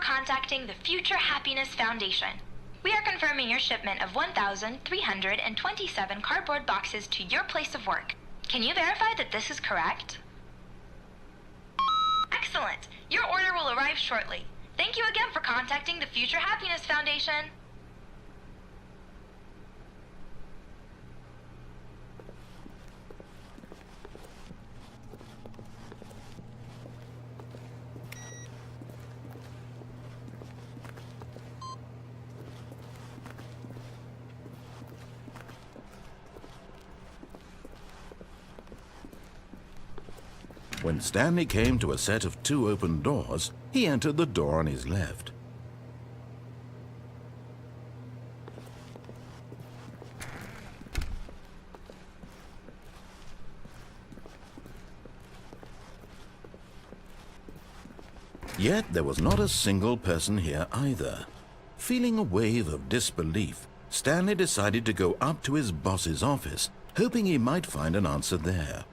contacting the Future Happiness Foundation. We are confirming your shipment of 1,327 cardboard boxes to your place of work. Can you verify that this is correct? Excellent. Your order will arrive shortly. Thank you again for contacting the Future Happiness Foundation. When Stanley came to a set of 2 open doors, he entered the door on his left. Yet there was not a single person here either. Feeling a wave of disbelief, Stanley decided to go up to his boss's office, hoping he might find an answer there.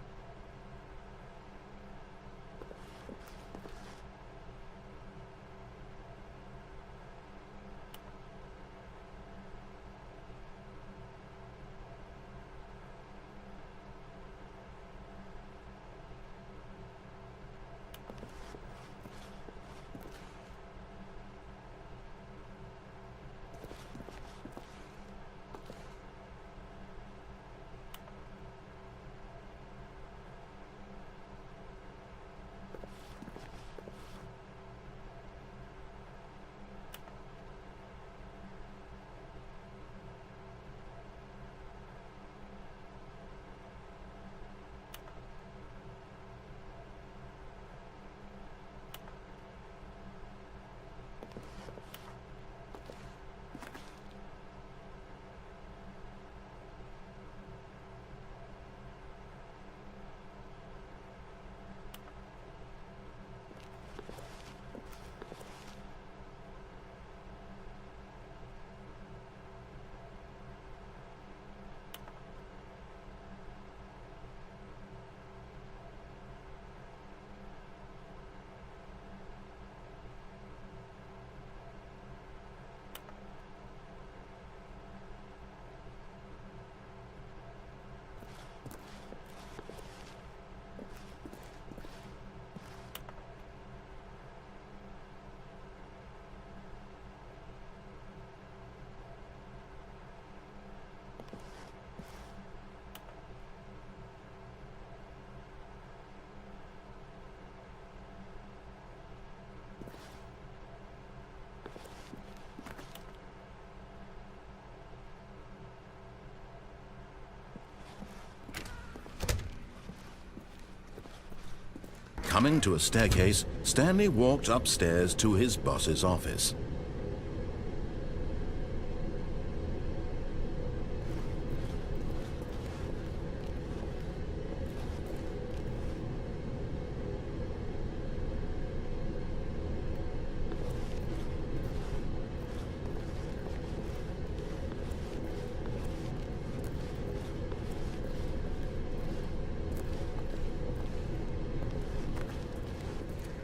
Coming to a staircase, Stanley walked upstairs to his boss's office.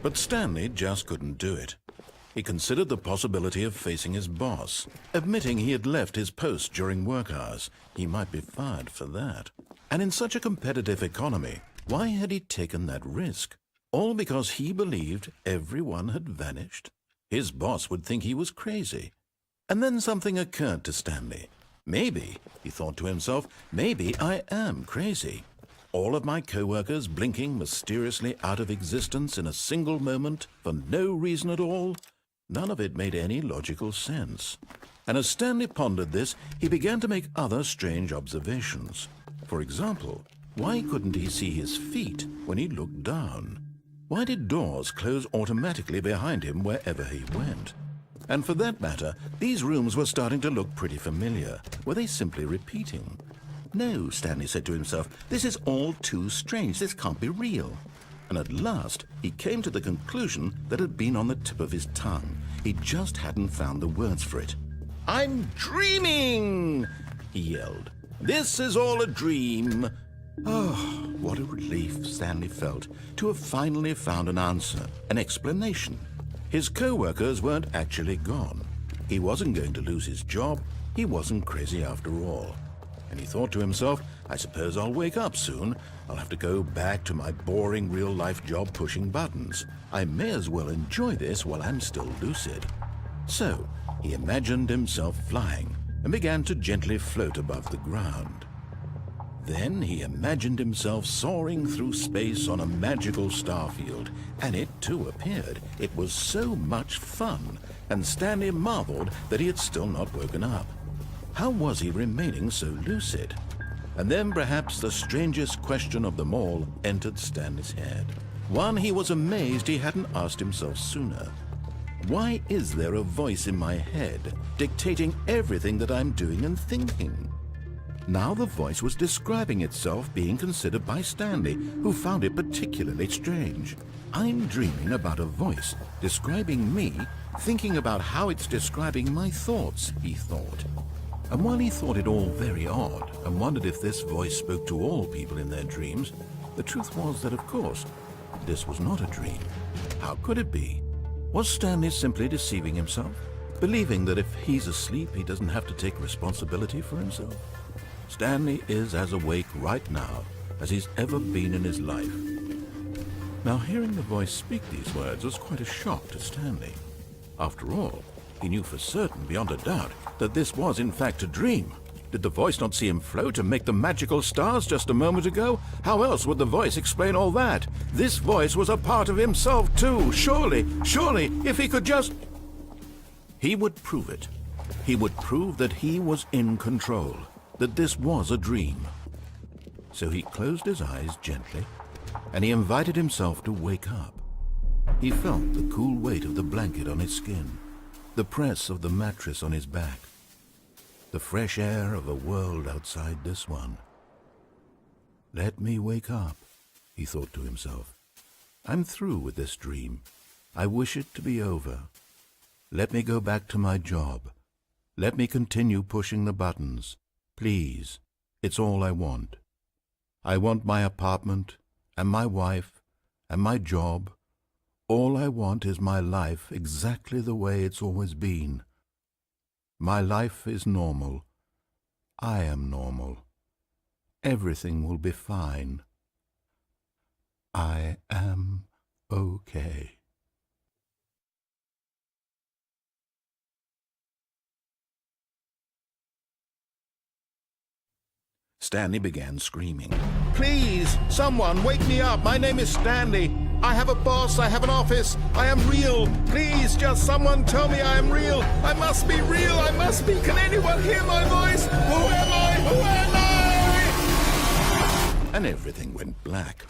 But Stanley just couldn't do it. He considered the possibility of facing his boss, admitting he had left his post during work hours. He might be fired for that. And in such a competitive economy, why had he taken that risk? All because he believed everyone had vanished? His boss would think he was crazy. And then something occurred to Stanley. Maybe, he thought to himself, maybe I am crazy. All of my co-workers blinking mysteriously out of existence in a single moment for no reason at all? None of it made any logical sense. And as Stanley pondered this, he began to make other strange observations. For example, why couldn't he see his feet when he looked down? Why did doors close automatically behind him wherever he went? And for that matter, these rooms were starting to look pretty familiar. Were they simply repeating? No, Stanley said to himself, this is all too strange. This can't be real. And at last, he came to the conclusion that had been on the tip of his tongue. He just hadn't found the words for it. "I'm dreaming!" he yelled. "This is all a dream." Oh, what a relief Stanley felt to have finally found an answer, an explanation. His co-workers weren't actually gone. He wasn't going to lose his job. He wasn't crazy after all. And he thought to himself, I suppose I'll wake up soon. I'll have to go back to my boring real-life job pushing buttons. I may as well enjoy this while I'm still lucid. So he imagined himself flying and began to gently float above the ground. Then he imagined himself soaring through space on a magical starfield, and it too appeared. It was so much fun, and Stanley marveled that he had still not woken up. How was he remaining so lucid? And then perhaps the strangest question of them all entered Stanley's head. One he was amazed he hadn't asked himself sooner. Why is there a voice in my head dictating everything that I'm doing and thinking? Now the voice was describing itself being considered by Stanley, who found it particularly strange. I'm dreaming about a voice describing me, thinking about how it's describing my thoughts, he thought. And while he thought it all very odd and wondered if this voice spoke to all people in their dreams, the truth was that, of course, this was not a dream. How could it be? Was Stanley simply deceiving himself, believing that if he's asleep, he doesn't have to take responsibility for himself? Stanley is as awake right now as he's ever been in his life. Now, hearing the voice speak these words was quite a shock to Stanley. After all, he knew for certain, beyond a doubt, that this was in fact a dream. Did the voice not see him float and make the magical stars just a moment ago? How else would the voice explain all that? This voice was a part of himself too. Surely, if he could just... He would prove it. He would prove that he was in control, that this was a dream. So he closed his eyes gently, and he invited himself to wake up. He felt the cool weight of the blanket on his skin, the press of the mattress on his back, the fresh air of a world outside this one. Let me wake up, he thought to himself. I'm through with this dream. I wish it to be over. Let me go back to my job. Let me continue pushing the buttons. Please, it's all I want. I want my apartment, and my wife, and my job. All I want is my life exactly the way it's always been. My life is normal. I am normal. Everything will be fine. I am okay. Stanley began screaming. Please, someone, wake me up. My name is Stanley. I have a boss. I have an office. I am real. Please, just someone tell me I am real. I must be real. I must be. Can anyone hear my voice? Who am I? Who am I? And everything went black.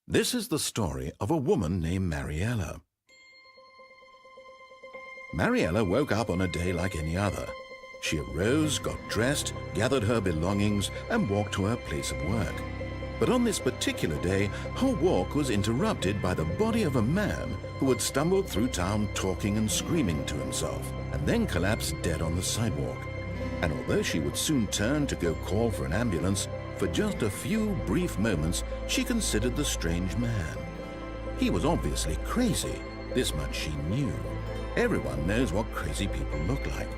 This is the story of a woman named Mariella. Mariella woke up on a day like any other. She arose, got dressed, gathered her belongings, and walked to her place of work. But on this particular day, her walk was interrupted by the body of a man who had stumbled through town talking and screaming to himself, and then collapsed dead on the sidewalk. And although she would soon turn to go call for an ambulance, for just a few brief moments she considered the strange man. He was obviously crazy. This much she knew. Everyone knows what crazy people look like.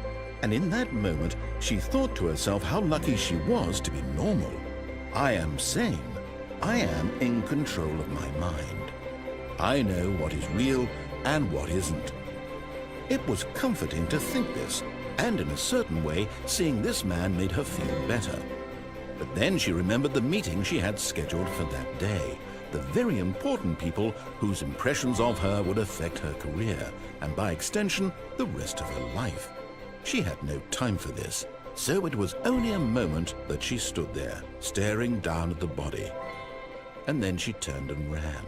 And in that moment, she thought to herself how lucky she was to be normal. I am sane. I am in control of my mind. I know what is real and what isn't. It was comforting to think this, and in a certain way, seeing this man made her feel better. But then she remembered the meeting she had scheduled for that day. The very important people whose impressions of her would affect her career, and by extension, the rest of her life. She had no time for this, so it was only a moment that she stood there, staring down at the body. And then she turned and ran.